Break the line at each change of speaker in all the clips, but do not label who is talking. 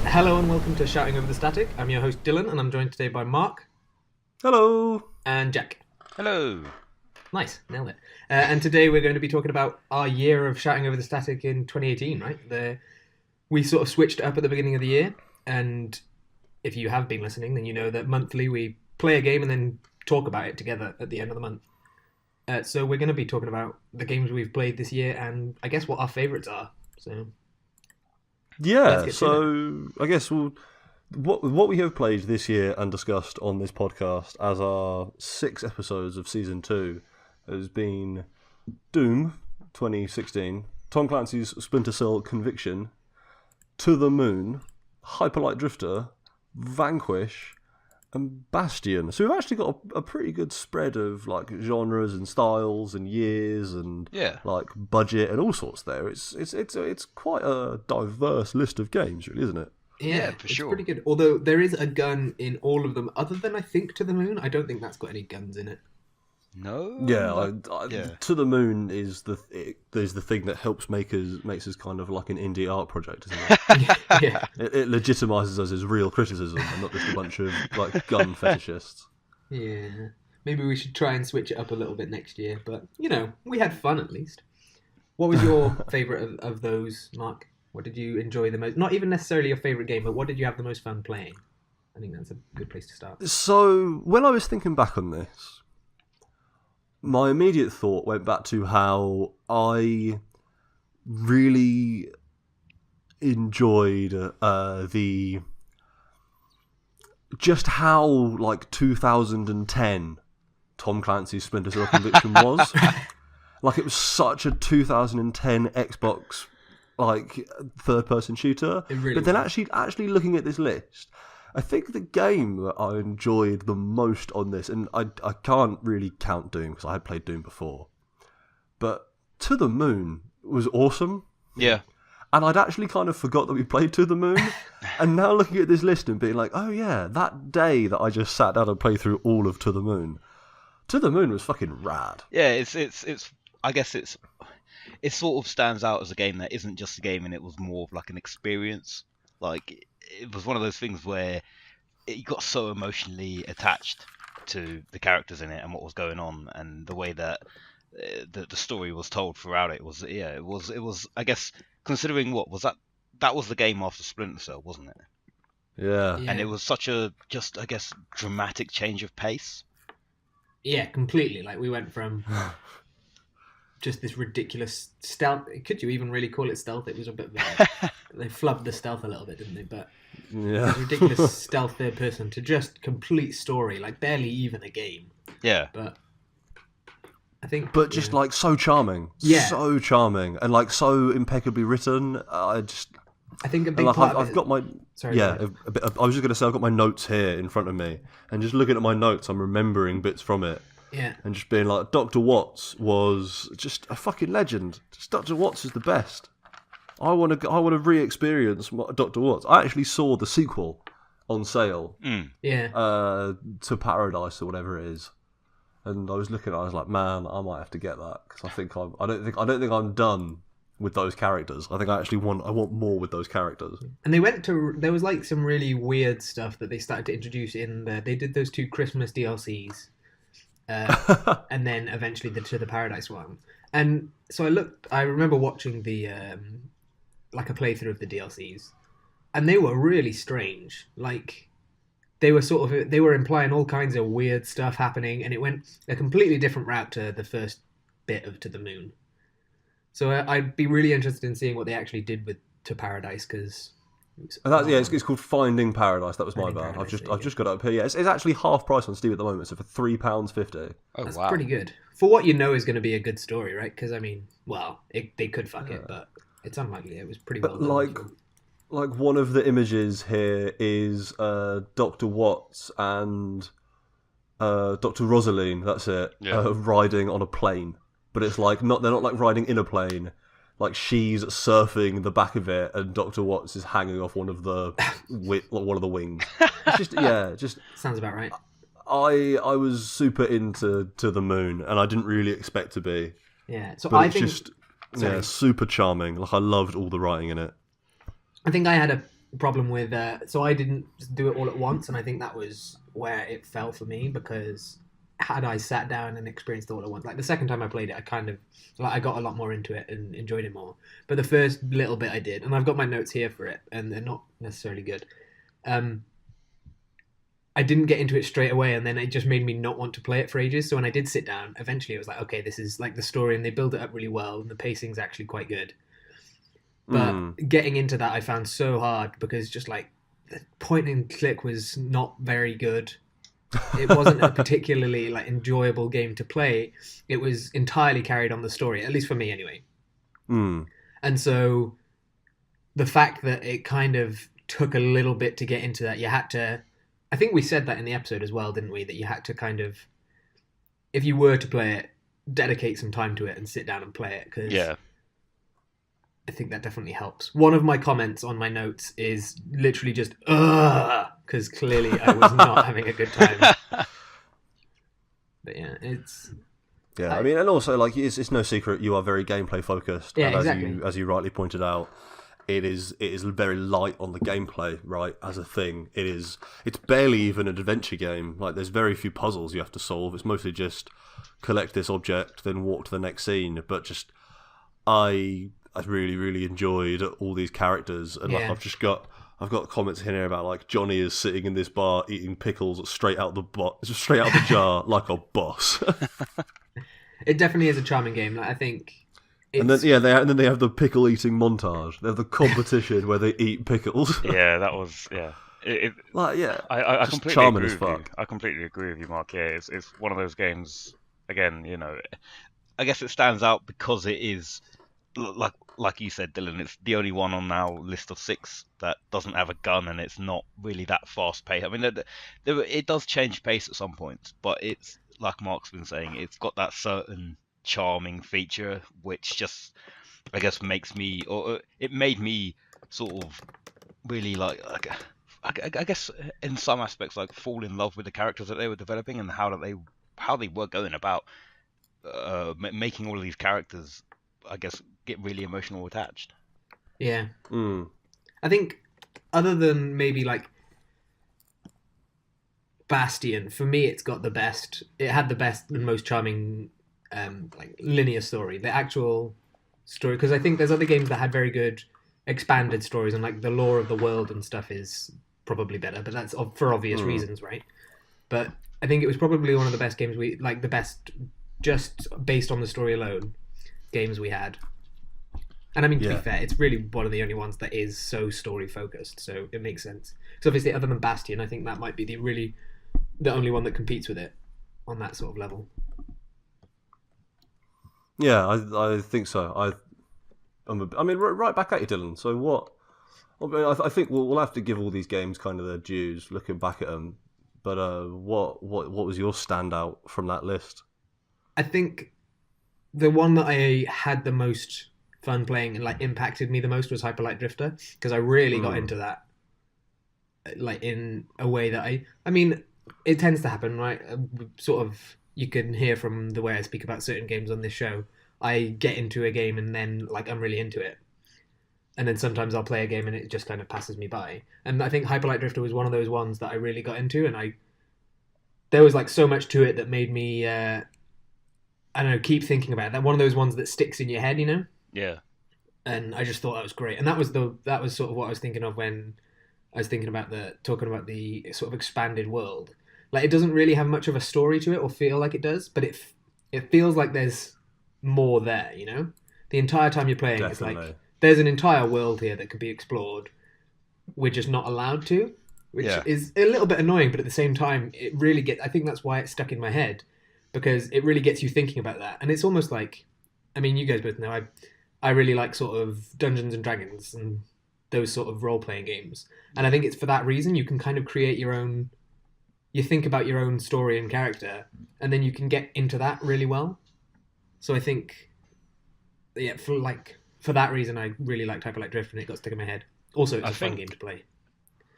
Hello and welcome to Shouting Over the Static. I'm your host Dylan and I'm joined today by Mark
Hello.
and Jack.
Hello.
Nice, nailed it. And today we're going to be talking about our year of Shouting Over the Static in 2018, right? We sort of switched up at the beginning of the year, and if you have been listening, then you know that monthly we play a game and then talk about it together at the end of the month. So we're going to be talking about the games we've played this year and I guess what our favourites are. So
Yeah, so I guess what we have played this year and discussed on this podcast as our 6 episodes of Season 2 has been Doom 2016, Tom Clancy's Splinter Cell Conviction, To the Moon, Hyperlight Drifter, Vanquish, and Bastion. So we've actually got a pretty good spread of like genres and styles and years and like budget and all sorts there. It's quite a diverse list of games, really, isn't it?
Yeah,
for
it's
sure.
pretty good. Although there is a gun in all of them, other than I think To the Moon. I don't think that's got any guns in it.
No.
Yeah, To the Moon is the thing that helps makes us kind of like an indie art project, isn't it?
Yeah.
It legitimizes us as real criticism and not just a bunch of like gun fetishists.
Yeah. Maybe we should try and switch it up a little bit next year, but you know, we had fun at least. What was your favourite of those, Mark? What did you enjoy the most? Not even necessarily your favourite game, but what did you have the most fun playing? I think that's a good place to start.
So when I was thinking back on this, my immediate thought went back to how I really enjoyed just how like 2010 Tom Clancy's Splinter Cell Conviction was. Like it was such a 2010 Xbox like third-person shooter.
Really
but then
was.
actually looking at this list, I think the game that I enjoyed the most on this, and I can't really count Doom because I had played Doom before, but To the Moon was awesome.
Yeah.
And I'd actually kind of forgot that we played To the Moon. And now looking at this list and being like, oh yeah, that day that I just sat down and played through all of To the Moon was fucking rad.
Yeah, it's I guess it sort of stands out as a game that isn't just a game, and it was more of like an experience. Like it was one of those things where you got so emotionally attached to the characters in it and what was going on, and the way that the story was told throughout it was it was I guess, considering what was that was the game after Splinter Cell, wasn't it?
Yeah.
And it was such a just, I guess, dramatic change of pace.
Yeah, completely. Like we went from just this ridiculous stealth. Could you even really call it stealth? It was a bit of they flubbed the stealth a little bit, didn't they? But
Yeah.
ridiculous stealth third person to just complete story, like barely even a game.
Yeah.
But I think,
But just like so charming.
Yeah.
So charming. And like so impeccably written. I
think a big
like
part.
I've got my
Sorry.
yeah. I was just gonna say I've got my notes here in front of me, and just looking at my notes, I'm remembering bits from it,
Yeah.
and just being like, Dr. Watts was just a fucking legend. Just Dr. Watts is the best. I want to re-experience Dr. Watts. I actually saw the sequel on sale
Yeah.
to Paradise or whatever it is, and I was looking at it, I was like, man, I might have to get that because I don't think I'm done with those characters. I think I want more with those characters.
And they went to, there was like some really weird stuff that they started to introduce in there. They did those 2 Christmas DLCs, and then eventually To the Paradise one. And so I remember watching the like a playthrough of the DLCs, and they were really strange. Like they were implying all kinds of weird stuff happening, and it went a completely different route to the first bit of To the Moon. So I'd be really interested in seeing what they actually did with To Paradise, because
it's called Finding Paradise. That was my
Finding
bad.
Paradise,
I've just got it up here. Yeah, it's actually half price on Steam at the moment, so for £3.50.
Oh,
that's
wow.
pretty good for what you know is going to be a good story, right? Because I mean, well, they could fuck it, but it's unlikely. It was pretty well done.
Like one of the images here is Dr. Watts and Dr. Rosaline. That's it.
Yeah.
Riding on a plane, but it's like they're not like riding in a plane. Like she's surfing the back of it, and Dr. Watts is hanging off one of the wings. It's just
Sounds about right.
I was super into To the Moon, and I didn't really expect to be.
Yeah, so
But super charming. Like I loved all the writing in it.
I think I had problem with so I didn't do it all at once, and I think that was where it fell for me, because had I sat down and experienced it all at once, like the second time I played it, I kind of I got a lot more into it and enjoyed it more. But the first little bit I did, and I've got my notes here for it, and they're not necessarily good. I didn't get into it straight away, and then it just made me not want to play it for ages. So when I did sit down, eventually it was like, okay, this is like the story, and they build it up really well, and the pacing's actually quite good. But getting into that, I found so hard, because just like the point and click was not very good. It wasn't a particularly like enjoyable game to play. It was entirely carried on the story, at least for me anyway. And so the fact that it kind of took a little bit to get into that, you had to, I think we said that in the episode as well, didn't we? That you had to kind of, if you were to play it, dedicate some time to it and sit down and play it. Cause I think that definitely helps. One of my comments on my notes is literally just, because clearly I was not having a good time. But yeah, it's...
Yeah, I mean, and also, like, it's no secret you are very gameplay focused.
Yeah,
and
exactly.
As you rightly pointed out, it is very light on the gameplay, right, as a thing. It's barely even an adventure game. Like, there's very few puzzles you have to solve. It's mostly just collect this object, then walk to the next scene. But just, I really, really enjoyed all these characters, and like I've got comments in here about like Johnny is sitting in this bar eating pickles straight out the jar like a boss.
It definitely is a charming game. Like, I think.
And then they have the pickle eating montage. They have the competition where they eat pickles.
Yeah, that was I completely
charming
agree
as
with you.
fuck.
I completely agree with you, Mark. Yeah, it's one of those games. Again,
I guess it stands out because it is like you said, Dylan. It's the only one on our list of 6 that doesn't have a gun, and it's not really that fast paced. I mean, it does change pace at some points, but it's like Mark's been saying. It's got that certain charming feature which just, I guess, it made me sort of really like I guess in some aspects like fall in love with the characters that they were developing, and how they were going about making all of these characters, I guess, get really emotional attached.
Yeah. I think other than maybe like Bastion, for me it had the best and most charming like linear story, the actual story, because I think there's other games that had very good expanded stories, and like the lore of the world and stuff is probably better, but that's for obvious reasons, right? But I think it was probably one of the best games the best, just based on the story alone, games we had. And I mean, to be fair, it's really one of the only ones that is so story focused, so it makes sense. Because obviously, other than Bastion, I think that might be the only one that competes with it on that sort of level.
Yeah, I think so. I mean, right back at you, Dylan. So what? I think we'll have to give all these games kind of their dues, looking back at them. But what was your standout from that list?
I think the one that I had the most fun playing and like impacted me the most was Hyper Light Drifter, because I really got into that, like in a way that I mean, it tends to happen, right? Sort of, you can hear from the way I speak about certain games on this show. I get into a game and then like I'm really into it, and then sometimes I'll play a game and it just kind of passes me by. And I think Hyper Light Drifter was one of those ones that I really got into, and there was like so much to it that made me I don't know, keep thinking about it. That one of those ones that sticks in your head, you know?
Yeah.
And I just thought that was great. And that was sort of what I was thinking of when I was thinking about talking about the sort of expanded world. Like, it doesn't really have much of a story to it, or feel like it does, but it feels like there's more there, you know? The entire time you're playing, Definitely. It's like there's an entire world here that could be explored. We're just not allowed to, which is a little bit annoying, but at the same time, it really I think that's why it's stuck in my head, because it really gets you thinking about that. And it's almost like, I mean, you guys both know, I really like sort of Dungeons and Dragons and those sort of role-playing games. And I think it's for that reason you can kind of create your own, you think about your own story and character, and then you can get into that really well. So I think, for that reason, I really liked Hyper Light Drift, and it got stuck in my head. Also, it's a fun game to play.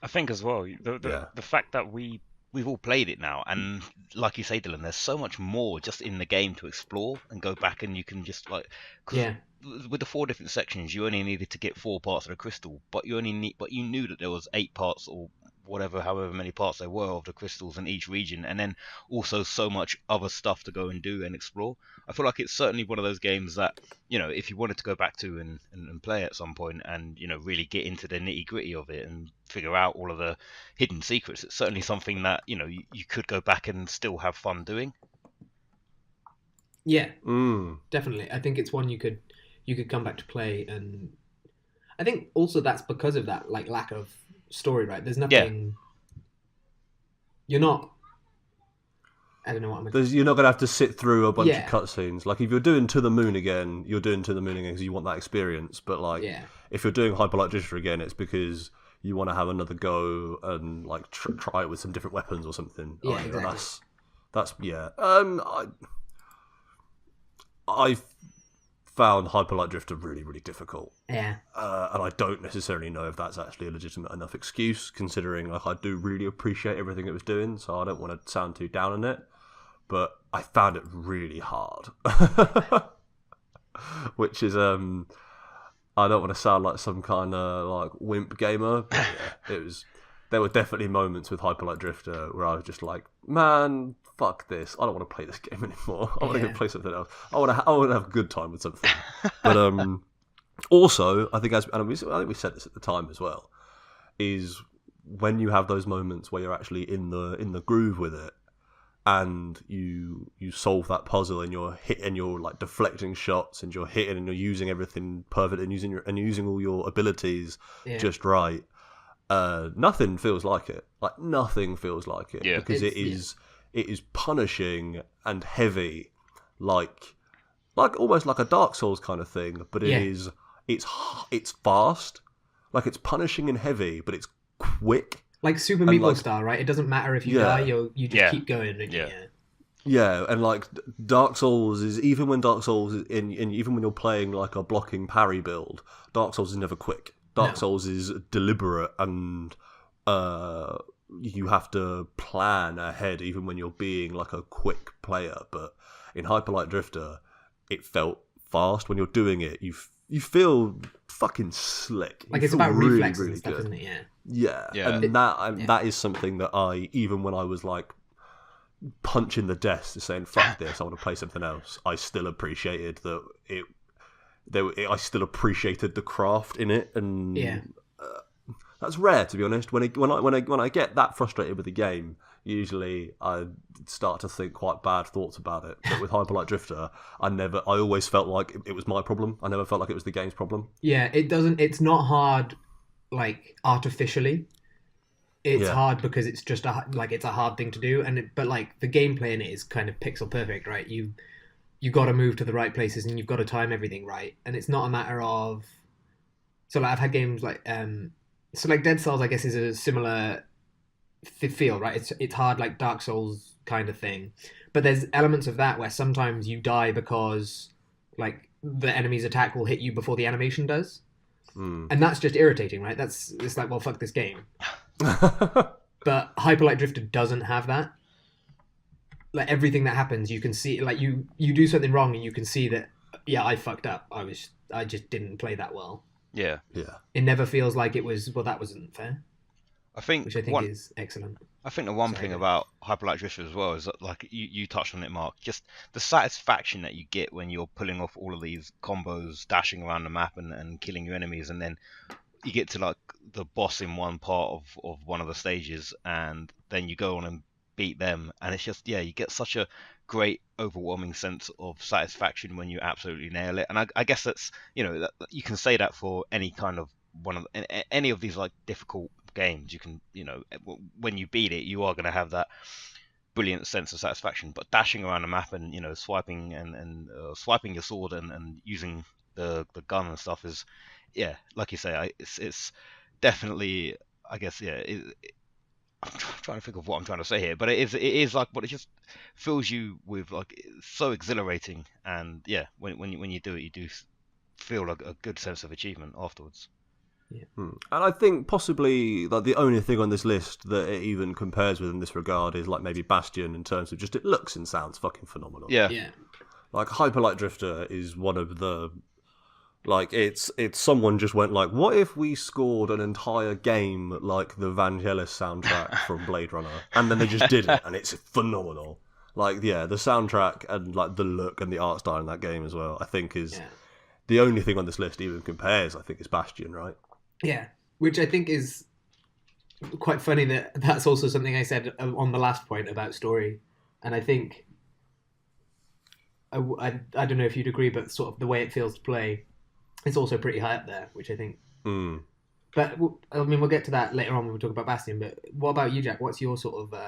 I think as well, the fact that we've all played it now, and like you say, Dylan, there's so much more just in the game to explore and go back, and you can just like,
with the 4 different sections, you only needed to get 4 parts of the crystal, but you knew that there was 8 parts or whatever, however many parts there were of the crystals in each region, and then also so much other stuff to go and do and explore. I feel like it's certainly one of those games that, if you wanted to go back to and play at some point and, really get into the nitty gritty of it and figure out all of the hidden secrets, it's certainly something that, you could go back and still have fun doing.
Yeah, definitely. I think it's one you could come back to play, and I think also that's because of that lack of story, right? There's nothing. Yeah. You're not. I don't know what I'm.
You're not gonna have to sit through a bunch of cutscenes. Like if you're doing To the Moon again, you're doing To the Moon again because you want that experience. But if you're doing Hyper Light Drifter again, it's because you want to have another go and try it with some different weapons or something.
Yeah, exactly.
That's yeah. I found Hyper Light Drifter really, really difficult.
Yeah.
And I don't necessarily know if that's actually a legitimate enough excuse, considering I do really appreciate everything it was doing, so I don't want to sound too down on it. But I found it really hard. Which is, I don't want to sound like some kind of wimp gamer, but yeah, there were definitely moments with Hyper Light Drifter where I was just like, man, fuck this. I don't want to play this game anymore. I want to go play something else. I want to have a good time with something. But also, I think we said this at the time as well, is when you have those moments where you're actually in the groove with it, and you solve that puzzle, and you're deflecting shots, and you're hitting, and you're using everything perfect, and using all your abilities just right. Nothing feels like it. Nothing feels like it because it is punishing and heavy, like almost like a Dark Souls kind of thing. But it's fast, it's punishing and heavy, but it's quick. Like
Super Meat Boy style, right? It doesn't matter if you die, you just keep going.
Yeah, and Dark Souls is, even when Dark Souls is even when you're playing a blocking parry build, Dark Souls is never quick. Dark Souls is deliberate, and you have to plan ahead even when you're being a quick player. But in Hyper Light Drifter, it felt fast. When you're doing it, you feel fucking slick.
It's about reflexes and stuff, isn't it?
Yeah. And that is something that even when I was punching the desk and saying fuck this, I want to play something else, I still appreciated that I still appreciated the craft in it, and that's rare, to be honest. When I get that frustrated with the game, usually I start to think quite bad thoughts about it. But with Hyper Light Drifter, I always felt like it was my problem. I never felt like it was the game's problem.
Yeah, it's not hard, artificially. It's hard because it's just it's a hard thing to do, but the gameplay in it is kind of pixel perfect, right? You got to move to the right places, and you've got to time everything right. And it's not a matter of... So, I've had games Dead Cells, I guess, is a similar feel, right? It's hard, Dark Souls kind of thing. But there's elements of that where sometimes you die because, the enemy's attack will hit you before the animation does. And that's just irritating, right? It's well, fuck this game. But Hyper Light Drifter doesn't have that. Everything that happens, you can see, you do something wrong and you can see that, I fucked up. I just didn't play that well.
Yeah.
It never feels like it was, well, that wasn't fair. Which I think is excellent.
I think the one thing about Hyper Light Drifter as well is that, you touched on it, Mark, just the satisfaction that you get when you're pulling off all of these combos, dashing around the map and killing your enemies, and then you get to the boss in one part of one of the stages, and then you go on and beat them, and it's just you get such a great overwhelming sense of satisfaction when you absolutely nail it. And I guess that's that you can say that for any kind of any of these difficult games. You can when you beat it, you are going to have that brilliant sense of satisfaction. But dashing around the map and swiping and swiping your sword and using the gun and stuff is like you say, it's definitely, I guess, I'm trying to think of what I'm trying to say here, but it is but it just fills you with it's so exhilarating, and when you do it, you do feel a good sense of achievement afterwards.
And I think possibly the only thing on this list that it even compares with in this regard is maybe Bastion, in terms of just it looks and sounds fucking phenomenal.
Yeah.
Hyper Light Drifter is one of the Like it's someone just went like, what if we scored an entire game like the Vangelis soundtrack from Blade Runner, and then they just did it, and it's phenomenal. Like the soundtrack and like the look and the art style in that game as well, I think is the only thing on this list even compares. I think is Bastion, right?
Yeah, which I think is quite funny that's also something I said on the last point about story, and I think I don't know if you'd agree, but sort of the way it feels to play, it's also pretty high up there, which I think. But I mean, we'll get to that later on when we talk about Bastion. But what about you, Jack? What's your sort of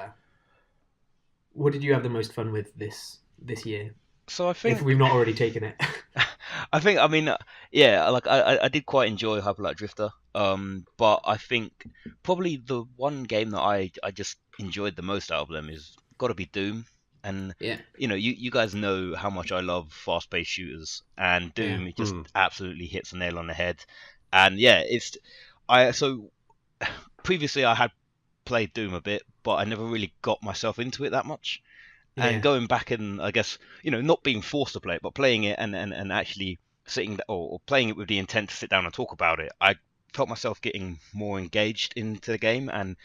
what did you have the most fun with this year?
So I think
if we've not already taken it.
I mean, yeah, like I did quite enjoy Hyper Light Drifter. But I think probably the one game that I just enjoyed the most out of them is got to be Doom. And you know, you guys know how much I love fast-paced shooters, and Doom it just absolutely hits the nail on the head. And yeah, so previously I had played Doom a bit, but I never really got myself into it that much. And going back and I guess, you know, not being forced to play it, but playing it and actually sitting or playing it with the intent to sit down and talk about it, I felt myself getting more engaged into the game. And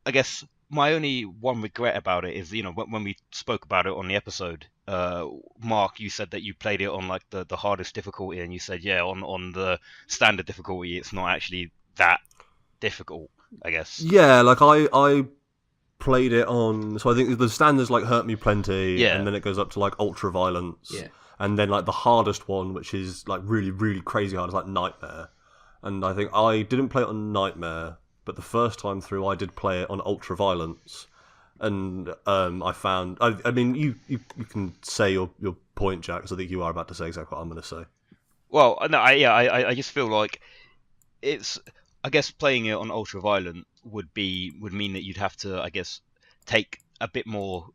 I guess my only one regret about it is, you know, when we spoke about it on the episode, Mark, you said that you played it on like the hardest difficulty, and you said, yeah, on the standard difficulty, it's not actually that difficult, I guess.
Yeah, like I played it on, so I think the standards like Hurt Me Plenty, and then it goes up to like Ultra Violence, and then like the hardest one, which is like really, really crazy hard, is like Nightmare. And I think I didn't play it on Nightmare, but the first time through I did play it on Ultra Violence, and I found, I mean, you can say your point, Jack, because I think you are about to say exactly what I'm going to say.
Well, no, I just feel like it's, I guess playing it on Ultra Violent would mean that you'd have to, I guess, take a bit more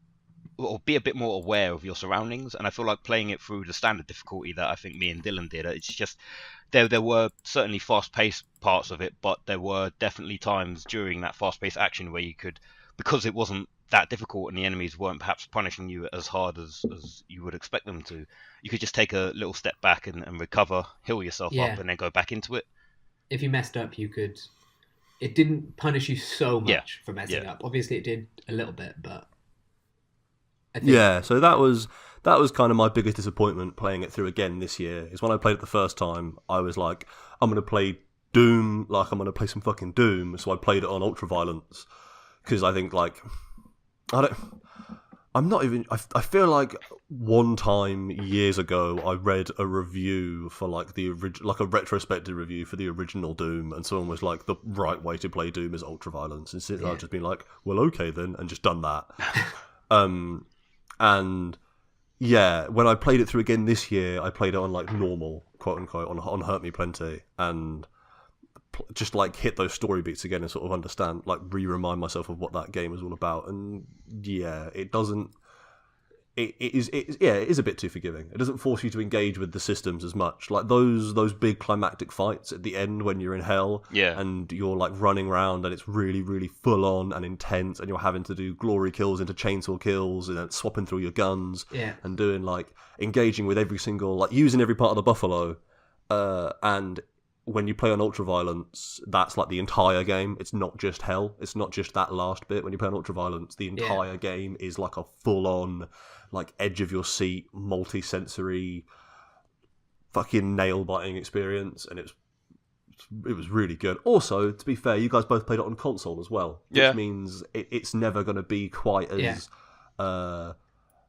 or be a bit more aware of your surroundings. And I feel like playing it through the standard difficulty that I think me and Dylan did, it's just there were certainly fast-paced parts of it, but there were definitely times during that fast-paced action where you could, because it wasn't that difficult and the enemies weren't perhaps punishing you as hard as you would expect them to, you could just take a little step back and recover, heal yourself up, and then go back into it.
If you messed up, you could. It didn't punish you so much for messing up. Obviously, it did a little bit, but I think...
So that was kind of my biggest disappointment playing it through again this year. Is when I played it the first time, I was like, I'm going to play Doom, like I'm going to play some fucking Doom. So I played it on Ultra Violence because I think like I feel like one time years ago I read a review for like like a retrospective review for the original Doom, and someone was like, the right way to play Doom is Ultra Violence, and since I've just been like, well, okay then, and just done that. And yeah, when I played it through again this year, I played it on like normal, quote unquote, on Hurt Me Plenty, and just like hit those story beats again and sort of understand, like remind myself of what that game is all about. And yeah, it is a bit too forgiving. It doesn't force you to engage with the systems as much. Like those big climactic fights at the end when you're in hell, and you're like running around and it's really, really full on and intense, and you're having to do glory kills into chainsaw kills and then swapping through your guns, and doing like engaging with every single, like using every part of the buffalo, and when you play on Ultra Violence, that's like the entire game. It's not just hell. It's not just that last bit. When you play on Ultra Violence, the entire game is like a full-on, like edge of your seat, multi-sensory, fucking nail-biting experience, and it was really good. Also, to be fair, you guys both played it on console as well, which means it's never going to be quite as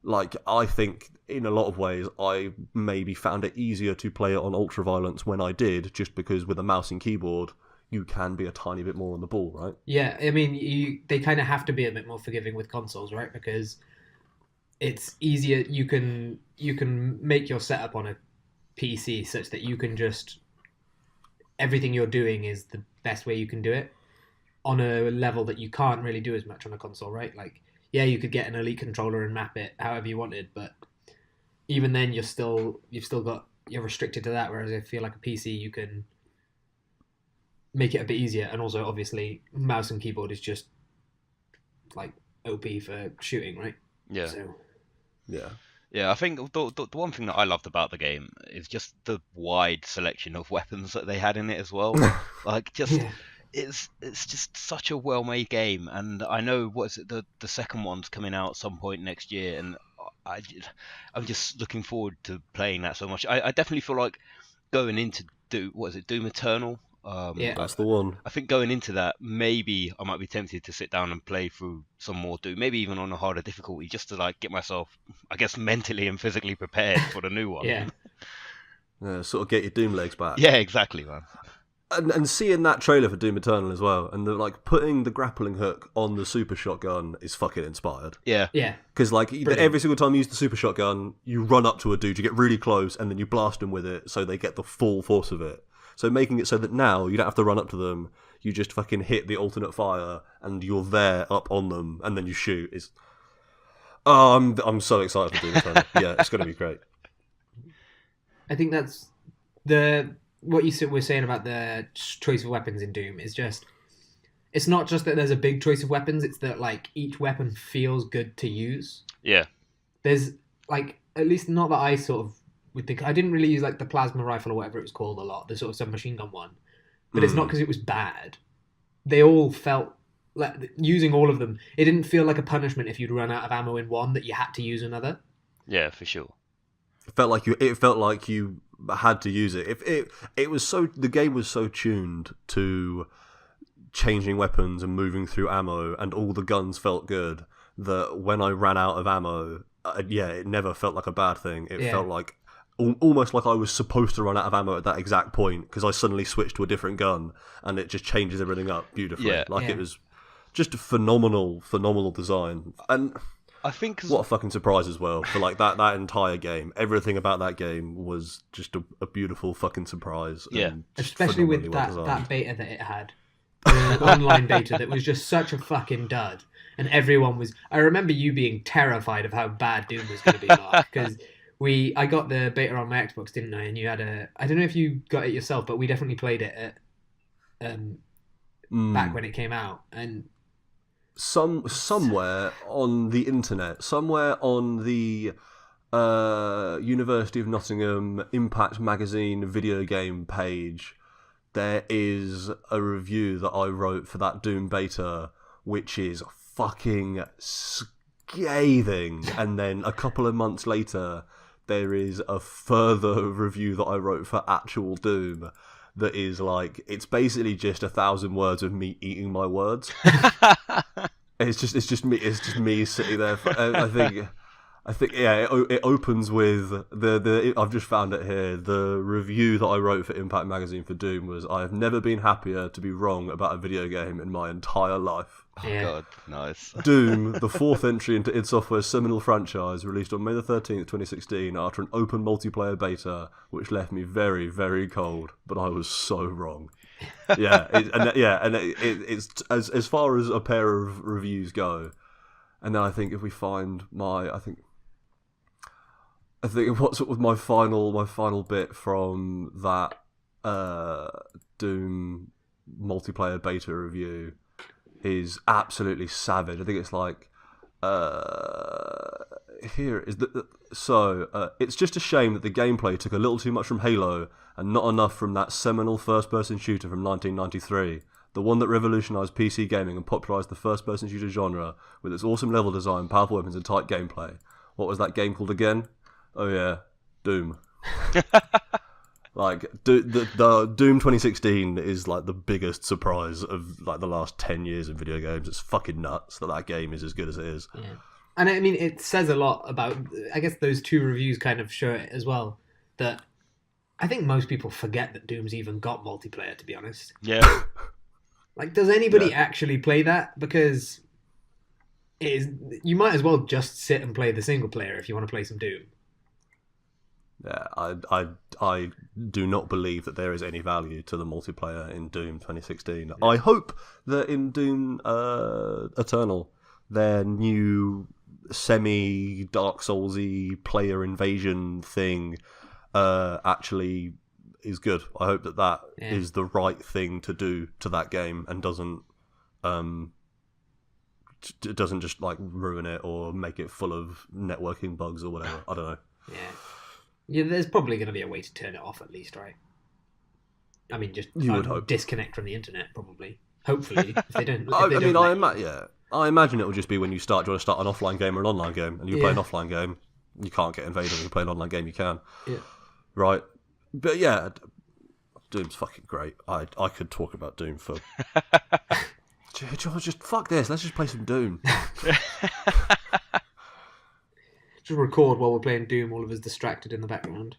like, I think in a lot of ways I maybe found it easier to play it on Ultra Violence when I did, just because with a mouse and keyboard you can be a tiny bit more on the ball, right?
Yeah, I mean, they kind of have to be a bit more forgiving with consoles, right? Because it's easier. You can make your setup on a PC such that you can just, everything you're doing is the best way you can do it on a level that you can't really do as much on a console, right? Like, yeah, you could get an Elite controller and map it however you wanted, but even then you're restricted to that. Whereas I feel like a PC, you can make it a bit easier, and also obviously mouse and keyboard is just like OP for shooting, right?
Yeah.
So.
Yeah.
Yeah, I think the one thing that I loved about the game is just the wide selection of weapons that they had in it as well. Like, just
Yeah.
it's just such a well-made game, and I know what is it the second one's coming out at some point next year, and I I'm just looking forward to playing that so much. I definitely feel like going into Doom Eternal.
Yeah.
That's the one.
I think going into that, maybe I might be tempted to sit down and play through some more Doom, maybe even on a harder difficulty, just to like get myself, I guess, mentally and physically prepared for the new one.
Yeah.
Yeah, sort of get your Doom legs back.
Yeah, exactly, man.
And seeing that trailer for Doom Eternal as well, and like putting the grappling hook on the super shotgun is fucking inspired.
Yeah.
Yeah.
Because like
Brilliant.
every single time you use the super shotgun, you run up to a dude, you get really close, and then you blast them with it, so they get the full force of it. So making it so that now you don't have to run up to them, you just fucking hit the alternate fire, and you're there up on them, and then you shoot. Is I'm so excited for Doom Eternal. Yeah, it's gonna be great.
I think that's what you were saying about the choice of weapons in Doom is just, it's not just that there's a big choice of weapons, it's that like each weapon feels good to use.
Yeah.
There's like, at least not that I sort of would think, I didn't really use like the plasma rifle or whatever it was called a lot, the sort of submachine gun one. But it's not because it was bad. They all felt like, using all of them, it didn't feel like a punishment if you'd run out of ammo in one that you had to use another.
Yeah, for sure.
It felt like you had to use it. It was so, the game was so tuned to changing weapons and moving through ammo, and all the guns felt good, that when I ran out of ammo, it never felt like a bad thing. It felt like almost like I was supposed to run out of ammo at that exact point, because I suddenly switched to a different gun, and it just changes everything up beautifully.
Yeah.
It was just a phenomenal design. And
I think
what a fucking surprise as well for like that entire game. Everything about that game was just a beautiful fucking surprise.
Yeah,
especially with
phenomenally
that beta that it had, the online beta that was just such a fucking dud, and everyone was. I remember you being terrified of how bad Doom was going to be, Mark, because I got the beta on my Xbox, didn't I? And you had I don't know if you got it yourself, but we definitely played it at back when it came out, and
somewhere on the internet, somewhere on the University of Nottingham Impact Magazine video game page, there is a review that I wrote for that Doom beta, which is fucking scathing. And then a couple of months later, there is a further review that I wrote for actual Doom that is like, it's basically just 1,000 words of me eating my words. It's just me sitting there. I think it opens with the I've just found it here. The review that I wrote for Impact Magazine for Doom was, I have never been happier to be wrong about a video game in my entire life.
Oh god, nice.
Doom, the fourth entry into id Software's seminal franchise, released on May the 13th, 2016, after an open multiplayer beta, which left me very, very cold. But I was so wrong. It's as far as a pair of reviews go. And then I think if we find I think what's sort of my final bit from that Doom multiplayer beta review is absolutely savage. I think it's like here is it's just a shame that the gameplay took a little too much from Halo and not enough from that seminal first-person shooter from 1993, the one that revolutionized PC gaming and popularized the first-person shooter genre with its awesome level design, powerful weapons, and tight gameplay. What was that game called again? Oh yeah, Doom. Like the Doom 2016 is like the biggest surprise of like the last 10 years in video games. It's fucking nuts that game is as good as it is.
Yeah. And I mean, it says a lot about, I guess those two reviews kind of show it as well, that I think most people forget that Doom's even got multiplayer, to be honest.
Yeah.
Like, does anybody actually play that? Because you might as well just sit and play the single player if you want to play some Doom.
Yeah, I do not believe that there is any value to the multiplayer in Doom 2016. Yeah. I hope that in Doom Eternal, their new semi-Dark Souls-y player invasion thing actually is good. I hope that is the right thing to do to that game and doesn't it doesn't just like ruin it or make it full of networking bugs or whatever. I don't know.
Yeah, there's probably going to be a way to turn it off at least, right? I mean, just
you would hope.
Disconnect from the internet, probably. Hopefully, if they don't.
I imagine it will just be when you want to start an offline game or an online game, and you play an offline game, you can't get invaded. When you play an online game, you can.
Yeah.
Right. But yeah, Doom's fucking great. I could talk about Doom for. Just fuck this. Let's just play some Doom.
Just record while we're playing Doom, all of us distracted in the background.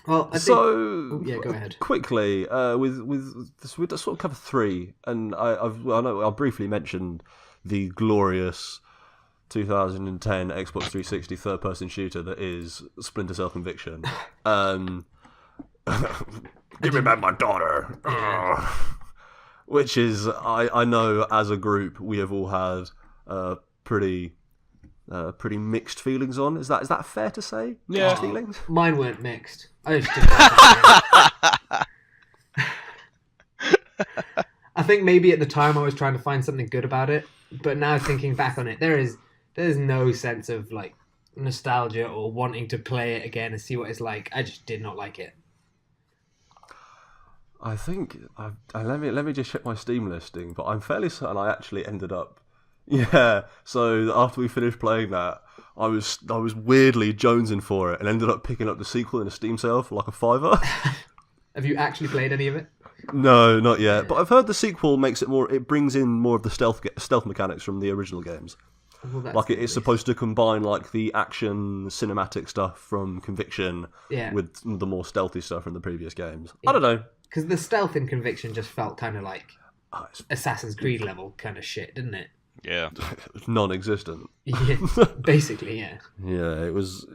Well, I think... yeah, go ahead.
Quickly, with this, we sort of cover 3, and I know I briefly mentioned the glorious 2010 Xbox 360 third-person shooter that is Splinter Cell Conviction. Give me back my daughter. Which is, I know as a group we have all had pretty mixed feelings on. Is that fair to say?
Yeah.
Mixed feelings?
Mine weren't mixed. I just didn't like it. I think maybe at the time I was trying to find something good about it, but now thinking back on it, there's no sense of like nostalgia or wanting to play it again and see what it's like. I just did not like it.
I think let me just check my Steam listing, but I'm fairly certain I actually ended up. Yeah, so after we finished playing that, I was weirdly jonesing for it and ended up picking up the sequel in a Steam sale for like a $5.
Have you actually played any of it?
No, not yet. But I've heard the sequel makes it more. It brings in more of the stealth mechanics from the original games.
Well,
like it's supposed to combine like the action cinematic stuff from Conviction with the more stealthy stuff from the previous games. Yeah. I don't know.
Because the stealth in Conviction just felt kind of like Assassin's Creed level kind of shit, didn't it?
Yeah.
Non-existent.
Yeah, basically, yeah.
Yeah, it was...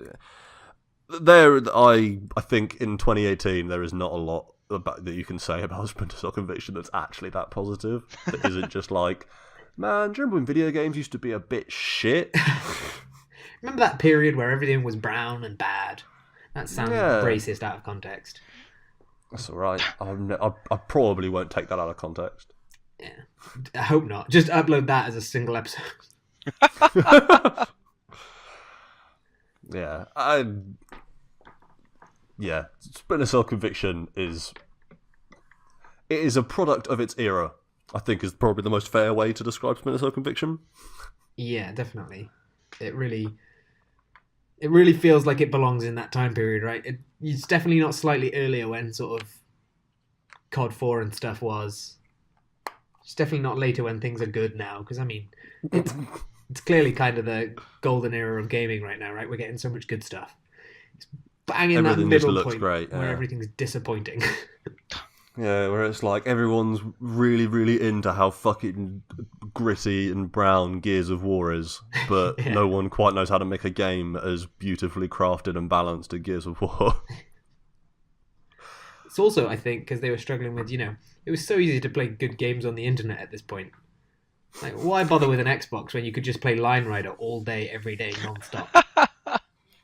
There, I think in 2018 there is not a lot that you can say about Splinter Cell Conviction that's actually that positive. That isn't just like, man, do you remember when video games used to be a bit shit?
Remember that period where everything was brown and bad? That sounds racist out of context.
That's all right. I probably won't take that out of context.
Yeah, I hope not. Just upload that as a single episode.
Splinter Cell Conviction is a product of its era. I think is probably the most fair way to describe Splinter Cell Conviction.
Yeah, definitely. It really feels like it belongs in that time period, right? It's definitely not slightly earlier when sort of COD 4 and stuff was. It's definitely not later when things are good now, because I mean, it's clearly kind of the golden era of gaming right now, right? We're getting so much good stuff. It's banging that middle point great, where everything's disappointing.
Yeah, where it's like everyone's really, really into how fucking gritty and brown Gears of War is, but no one quite knows how to make a game as beautifully crafted and balanced as Gears of War.
It's also, I think, because they were struggling with, it was so easy to play good games on the internet at this point. Like, why bother with an Xbox when you could just play Line Rider all day, every day, non-stop?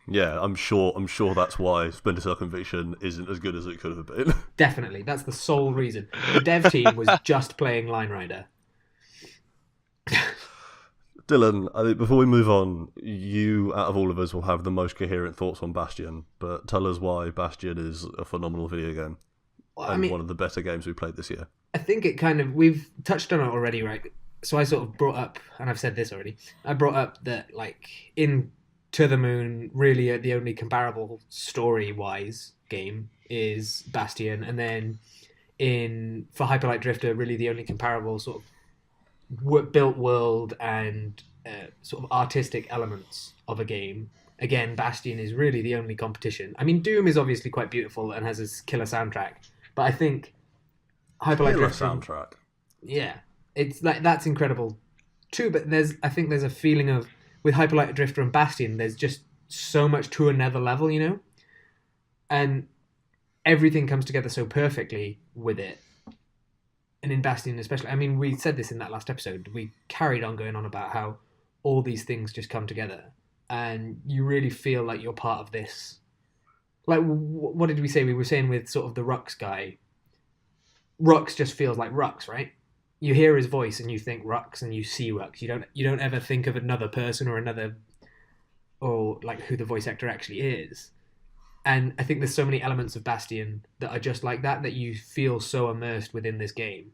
Yeah, I'm sure that's why Splinter Cell Conviction isn't as good as it could have been.
Definitely, that's the sole reason. The dev team was just playing Line Rider.
Dylan, I think before we move on, you, out of all of us, will have the most coherent thoughts on Bastion, but tell us why Bastion is a phenomenal video game and one of the better games we played this year.
I think we've touched on it already, right? So I sort of brought up, and I've said this already, I brought up that, like, in To the Moon, really the only comparable story-wise game is Bastion, and then for Hyper Light Drifter, really the only comparable sort of built world and sort of artistic elements of a game. Again, Bastion is really the only competition. I mean, Doom is obviously quite beautiful and has a killer soundtrack, but I think Hyper Light Drifter
soundtrack.
Yeah, it's like that's incredible too. But I think there's a feeling of with Hyper Light Drifter and Bastion, there's just so much to another level, and everything comes together so perfectly with it. And in Bastion especially, I mean, we said this in that last episode, we carried on going on about how all these things just come together and you really feel like you're part of this. Like, what did we say? We were saying with sort of the Rux guy, Rux just feels like Rux, right? you hear his voice and you think Rux and you see Rux. You don't ever think of another person or like who the voice actor actually is. And I think there's so many elements of Bastion that are just like that you feel so immersed within this game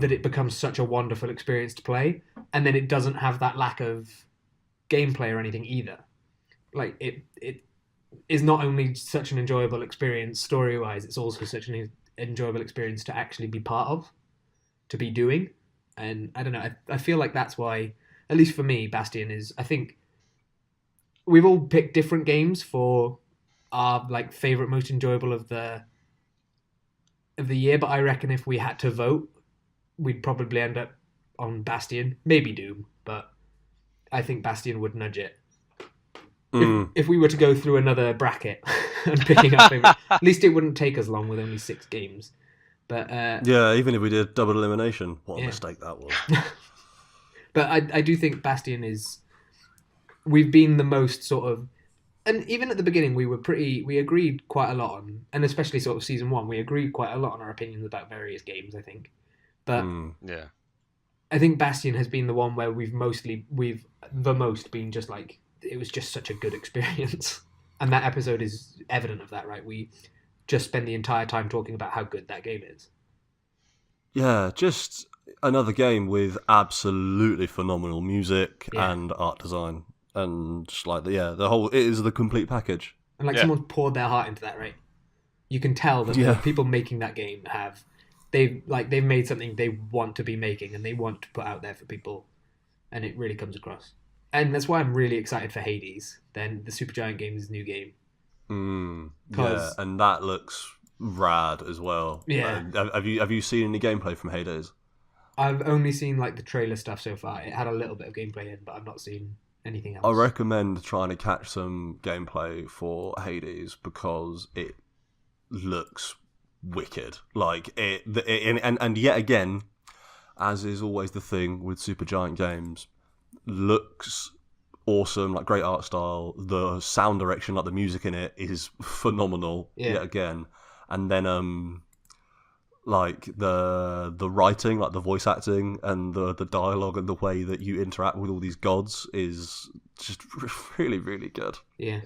that it becomes such a wonderful experience to play. And then it doesn't have that lack of gameplay or anything either. Like it is not only such an enjoyable experience story-wise, it's also such an enjoyable experience to actually be part of, to be doing. And I don't know, I feel like that's why, at least for me, Bastion is, I think we've all picked different games for our like favorite, most enjoyable of the year, but I reckon if we had to vote, we'd probably end up on Bastion, maybe Doom, but I think Bastion would nudge it. If we were to go through another bracket and picking up, at least it wouldn't take as long with only 6 games. But
yeah, even if we did double elimination, what a mistake that was.
But I do think Bastion is. We've been the most sort of, and even at the beginning we agreed quite a lot on, and especially sort of season 1, we agreed quite a lot on our opinions about various games, I think. But
yeah,
I think Bastion has been the one where we've the most been just like, it was just such a good experience. And that episode is evident of that, right? We just spend the entire time talking about how good that game is.
Yeah, just another game with absolutely phenomenal music and art design. And just like, the whole, it is the complete package.
And like someone's poured their heart into that, right? You can tell that the people making that game they've made something they want to be making and they want to put out there for people. And it really comes across. And that's why I'm really excited for Hades, then the Supergiant Games new game.
Yeah, and that looks rad as well.
Yeah.
Have you seen any gameplay from Hades?
I've only seen like the trailer stuff so far. It had a little bit of gameplay in, but I've not seen anything else.
I recommend trying to catch some gameplay for Hades because it looks wicked. Like and yet again, as is always the thing with Supergiant Games, looks awesome, like great art style. The sound direction, like the music in it, is phenomenal yet again. And then like the writing, like the voice acting and the dialogue and the way that you interact with all these gods is just really, really good.
Yeah.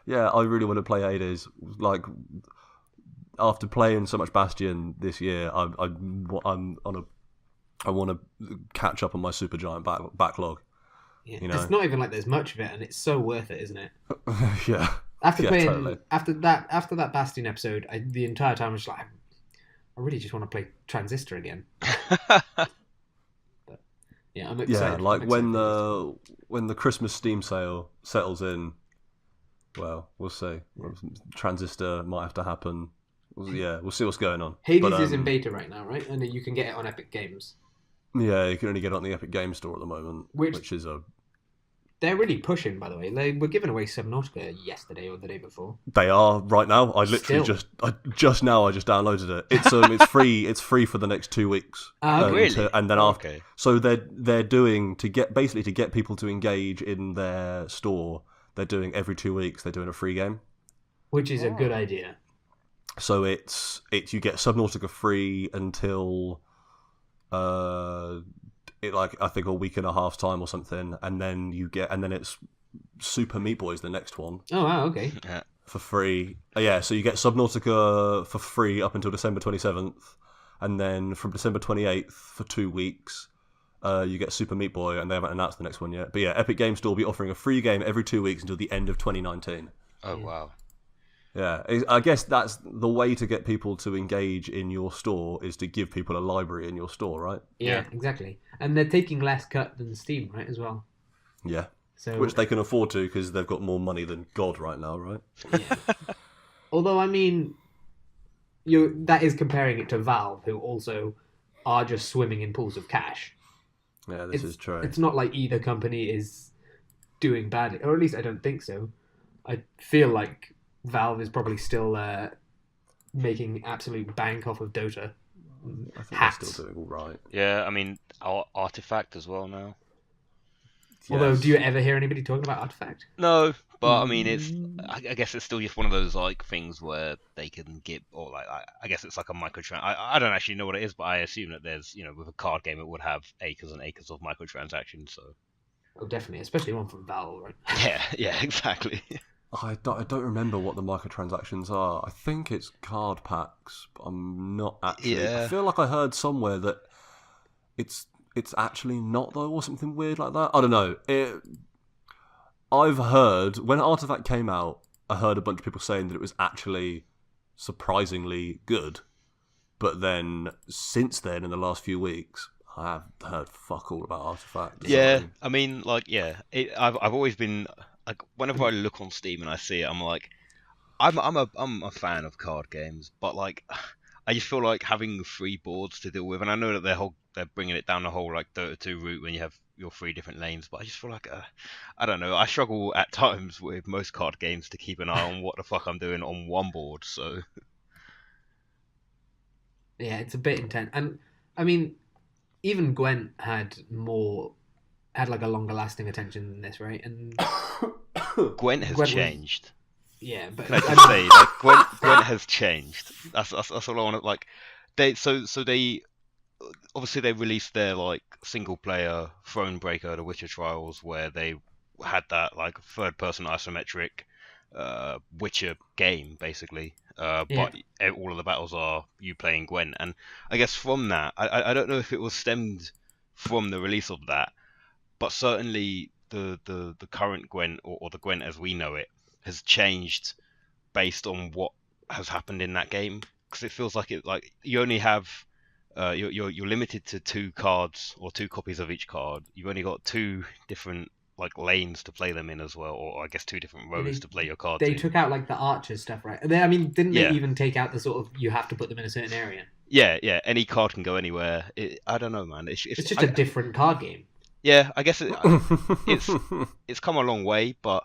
I really want to play Hades. Like, after playing so much Bastion this year, I want to catch up on my Supergiant backlog.
Yeah.
You know? It's
not even like there's much of it, and it's so worth it, isn't it?
Yeah.
After playing,
totally.
after that Bastion episode, the entire time I was like, I really just want to play Transistor again. But, yeah, I'm excited.
Yeah, like when the Christmas Steam sale settles in, well, we'll see. Transistor might have to happen. We'll see what's going on.
Hades is in beta right now, right? And you can get it on Epic Games.
Yeah, you can only get it on the Epic Games Store at the moment, which is a...
They're really pushing, by the way. They were giving away Subnautica yesterday or the day before.
They are right now. I literally just downloaded it. It's free. It's free for the next 2 weeks.
Really?
And then after, okay. So they're doing to get people to engage in their store. They're doing every 2 weeks. They're doing a free game,
which is a good idea.
So it's you get Subnautica free until I think a week and a half time or something, and then it's Super Meat Boy is the next one.
Oh wow, okay.
Yeah.
For free. So you get Subnautica for free up until December 27th, and then from December 28th for 2 weeks, you get Super Meat Boy, and they haven't announced the next one yet. But yeah, Epic Games Store will be offering a free game every 2 weeks until the end of 2019.
Oh wow.
Yeah, I guess that's the way to get people to engage in your store, is to give people a library in your store, right?
Yeah, exactly. And they're taking less cut than Steam, right, as well?
Yeah.
So,
which they can afford to because they've got more money than God right now, right?
Yeah. Although, I mean, that is comparing it to Valve, who also are just swimming in pools of cash.
Yeah, this is true.
It's not like either company is doing badly, or at least I don't think so. I feel like Valve is probably still making absolute bank off of Dota.
I think they're still doing all right.
Yeah, I mean, Artifact as well now.
Yes. Although, do you ever hear anybody talking about Artifact?
No, But I mean, I guess it's still just one of those like things where they can get, or like I guess it's like a microtransaction. I don't actually know what it is, but I assume that there's, with a card game it would have acres and acres of microtransactions. So.
Oh, definitely, especially one from Valve, right?
Yeah, exactly.
I don't remember what the microtransactions are. I think it's card packs, but I'm not actually.
Yeah.
I feel like I heard somewhere that it's actually not though, or something weird like that. I don't know. I've heard, when Artifact came out, I heard a bunch of people saying that it was actually surprisingly good. But then, since then, in the last few weeks, I have heard fuck all about Artifact.
Yeah, I mean, like, I've always been, like, whenever I look on Steam and I see it, I'm like, I'm a fan of card games, but like, I just feel like having 3 boards to deal with, and I know that they're bringing it down the whole like 32 route when you have your 3 different lanes, but I just feel like I don't know. I struggle at times with most card games to keep an eye on what the fuck I'm doing on one board. So
yeah, it's a bit intense, and I mean, even Gwent had like a longer lasting attention than this, right? And
Gwent has changed.
Yeah, but
can I just say, like, Gwent has changed. That's all I want to like. They obviously they released their like single player Thronebreaker, The Witcher Trials, where they had that like third person isometric Witcher game basically. But all of the battles are you playing Gwent, and I guess from that, I don't know if it was stemmed from the release of that, but certainly the current Gwent or the Gwent as we know it has changed based on what has happened in that game, because it feels like you only have you're limited to 2 cards or 2 copies of each card. You've only got 2 different like lanes to play them in as well, or I guess 2 different rows to play your cards
They
in.
took out like the archers stuff, right? I mean, didn't they even take out the sort of you have to put them in a certain area?
Yeah. Any card can go anywhere. I don't know, man. It's
just a different card game.
Yeah, I guess it's come a long way, but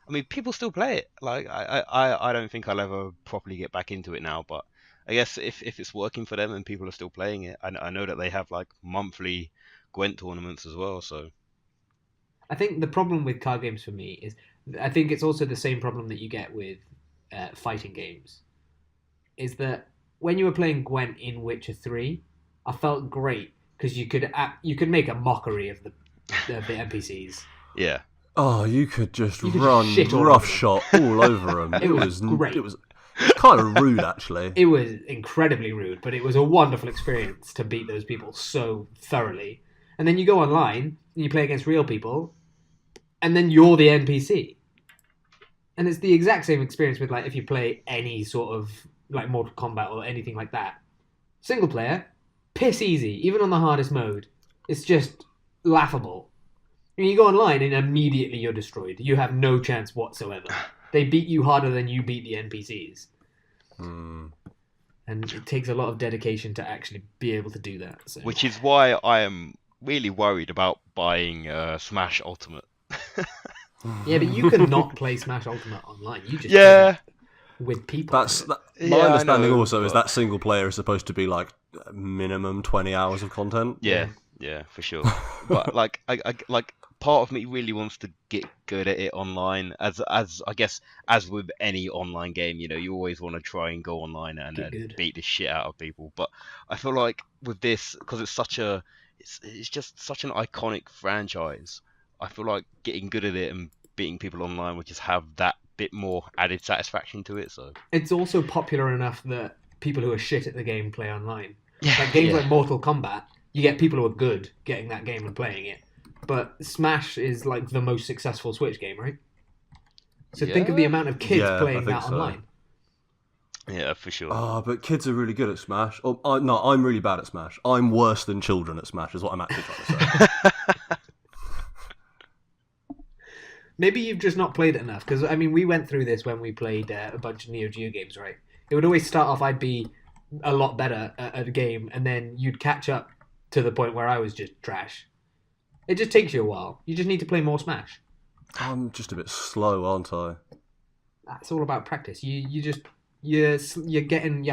I mean, people still play it. Like, I don't think I'll ever properly get back into it now, but I guess if it's working for them and people are still playing it, I know that they have like monthly Gwent tournaments as well. So
I think the problem with card games for me is, I think it's also the same problem that you get with fighting games, is that when you were playing Gwent in Witcher 3, I felt great because you could make a mockery of the NPCs.
Yeah.
Oh, you could just run roughshod all over them.
It was great.
It was kind of rude, actually.
It was incredibly rude, but it was a wonderful experience to beat those people so thoroughly. And then you go online and you play against real people, and then you're the NPC. And it's the exact same experience with like if you play any sort of like Mortal Kombat or anything like that. Single player, piss easy, even on the hardest mode. It's just laughable. And you go online and immediately you're destroyed. You have no chance whatsoever. They beat you harder than you beat the NPCs. And it takes a lot of dedication to actually be able to do that. So.
Which is why I am really worried about buying Smash Ultimate.
Yeah, but you can not play Smash Ultimate online. You just play with people.
My understanding also is that single player is supposed to be like minimum 20 hours of content.
Yeah, for sure. But like, I like part of me really wants to get good at it online. As I guess as with any online game, you always want to try and go online and beat the shit out of people. But I feel like with this, because it's just such an iconic franchise, I feel like getting good at it and beating people online would just have that bit more added satisfaction to it. So
it's also popular enough that people who are shit at the game play online. Like games like Mortal Kombat, you get people who are good getting that game and playing it. But Smash is like the most successful Switch game, right? So think of the amount of kids playing that online.
Yeah, for sure.
Oh, but kids are really good at Smash. No, I'm really bad at Smash. I'm worse than children at Smash, is what I'm actually trying to say.
Maybe you've just not played it enough. Because, I mean, we went through this when we played a bunch of Neo Geo games, right? It would always start off, I'd be a lot better at a game, and then you'd catch up to the point where I was just trash. It just takes you a while. You just need to play more Smash.
I'm just a bit slow, aren't I?
That's all about practice. You're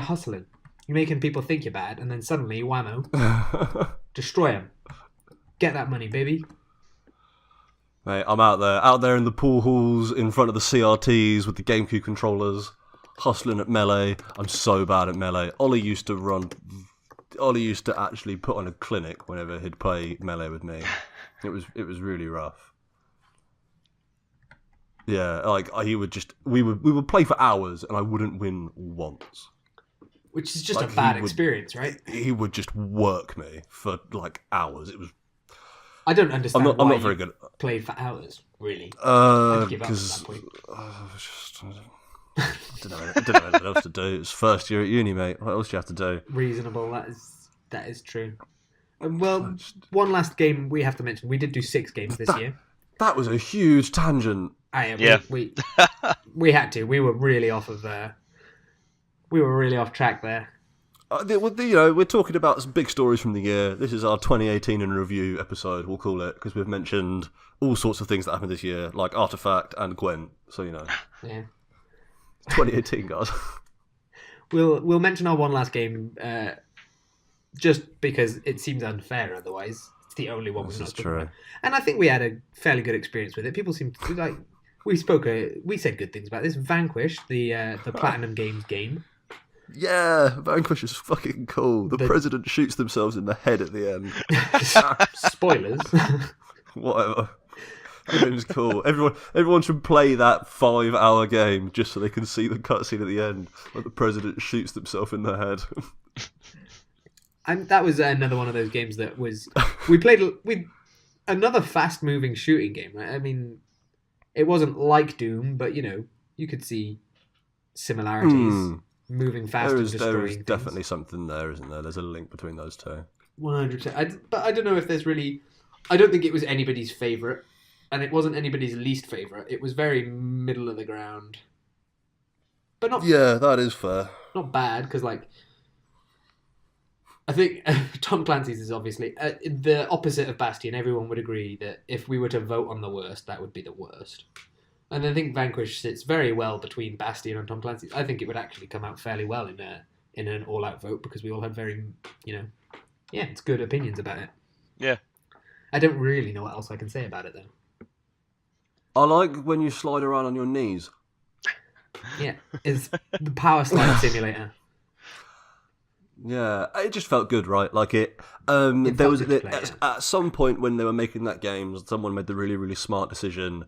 hustling. You're making people think you're bad, and then suddenly, whammo, destroy them. Get that money, baby.
Mate, I'm out there in the pool halls in front of the CRTs with the GameCube controllers, hustling at Melee. I'm so bad at Melee. Ollie used to actually put on a clinic whenever he'd play Melee with me. It was really rough. Yeah, like we would play for hours and I wouldn't win once.
Which is just a bad experience, right?
He would just work me for like hours. It was.
I don't understand.
I'm not very good.
Played for hours, really. Because
I didn't know anything else to do. It's first year at uni, mate. What else do you have to do?
Reasonable. That is true. Well, one last game we have to mention. We did do 6 games this year.
That was a huge tangent.
We had to. We were really off of. We were really off track there.
We're talking about some big stories from the year. This is our 2018 in review episode, we'll call it, because we've mentioned all sorts of things that happened this year, like Artifact and Gwent. So
Yeah.
2018, guys.
We'll mention our one last game, just because it seems unfair. Otherwise, it's the only one we've not spoken about. And I think we had a fairly good experience with it. People seem to like. We said good things about this. Vanquish, the Platinum Games game.
Yeah, Vanquish is fucking cool. The president shoots themselves in the head at the end.
Spoilers.
Whatever. It's cool. Everyone should play that 5-hour game just so they can see the cutscene at the end where the president shoots themselves in the head.
And that was another one of those games that was we played another fast-moving shooting game. Right? I mean, it wasn't like Doom, but you could see similarities. Moving fast and destroying
There is
things.
definitely something there, isn't there? There's a link between those two.
100%. But I don't know if there's really. I don't think it was anybody's favourite, and it wasn't anybody's least favourite. It was very middle of the ground, but not.
Yeah, that is fair.
Not bad, because I think Tom Clancy's is obviously the opposite of Bastion. Everyone would agree that if we were to vote on the worst, that would be the worst. And I think Vanquish sits very well between Bastion and Tom Clancy's. I think it would actually come out fairly well in an all-out vote because we all had very, it's good opinions about it.
Yeah.
I don't really know what else I can say about it, though.
I like when you slide around on your knees.
Yeah, it's the power slide simulator.
Yeah, it just felt good, right? Like it. At some point when they were making that game, someone made the really, really smart decision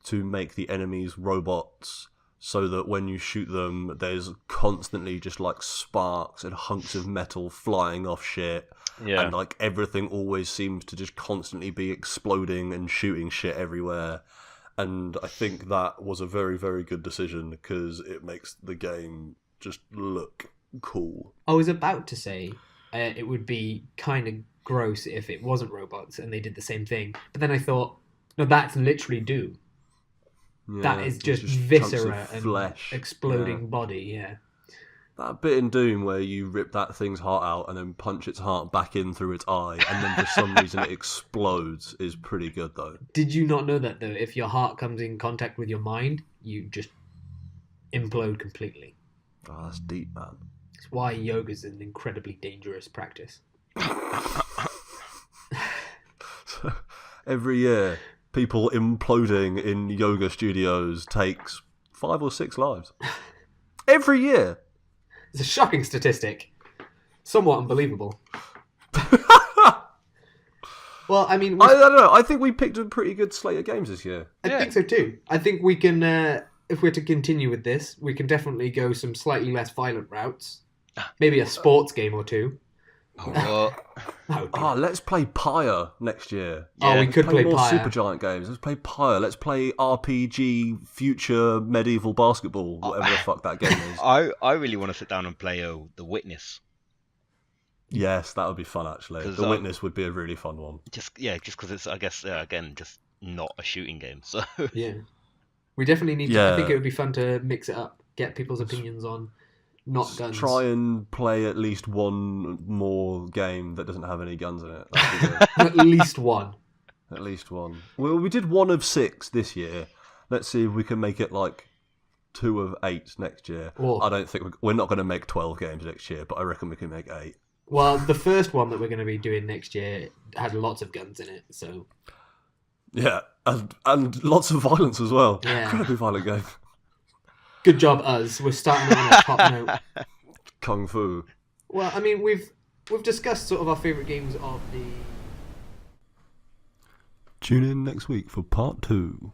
to make the enemies robots so that when you shoot them, there's constantly just like sparks and hunks of metal flying off shit. Yeah. And like everything always seems to just constantly be exploding and shooting shit everywhere. And I think that was a very, very good decision because it makes the game just look cool.
I was about to say it would be kind of gross if it wasn't robots and they did the same thing. But then I thought, no, that's literally Doom. Yeah, that is just viscera and flesh. Exploding body, yeah.
That bit in Doom where you rip that thing's heart out and then punch its heart back in through its eye and then for some reason it explodes is pretty good, though.
Did you not know that, though? If your heart comes in contact with your mind, you just implode completely.
Oh, that's deep, man.
It's why yoga is an incredibly dangerous practice.
Every year, people imploding in yoga studios takes 5 or 6 lives. Every year.
It's a shocking statistic. Somewhat unbelievable. Well, I mean...
I don't know. I think we picked a pretty good slate of games this year.
I think so too. I think we can, if we're to continue with this, we can definitely go some slightly less violent routes. Maybe a sports game or two.
Let's play Pyre next year.
Yeah. We could play
more
Pyre.
Supergiant games. Let's play Pyre. Let's play RPG Future Medieval Basketball, whatever the fuck that game is.
I really want to sit down and play The Witness.
Yes, that would be fun, actually. The Witness would be a really fun one.
Just because it's, I guess, again, just not a shooting game. So
yeah. We definitely need to... I think it would be fun to mix it up, get people's opinions on not guns.
Try and play at least one more game that doesn't have any guns in it.
At least one.
At least one. Well, we did 1 of 6 this year. Let's see if we can make it like 2 of 8 next year. I don't think we're not going to make 12 games next year, but I reckon we can make 8.
Well, the first one that we're going to be doing next year has lots of guns in it, so...
Yeah, and lots of violence as well.
Yeah.
Incredibly violent game.
Good job, us. We're starting on a top note.
Kung Fu.
Well, I mean, we've discussed sort of our favourite games of the...
Tune in next week for part 2.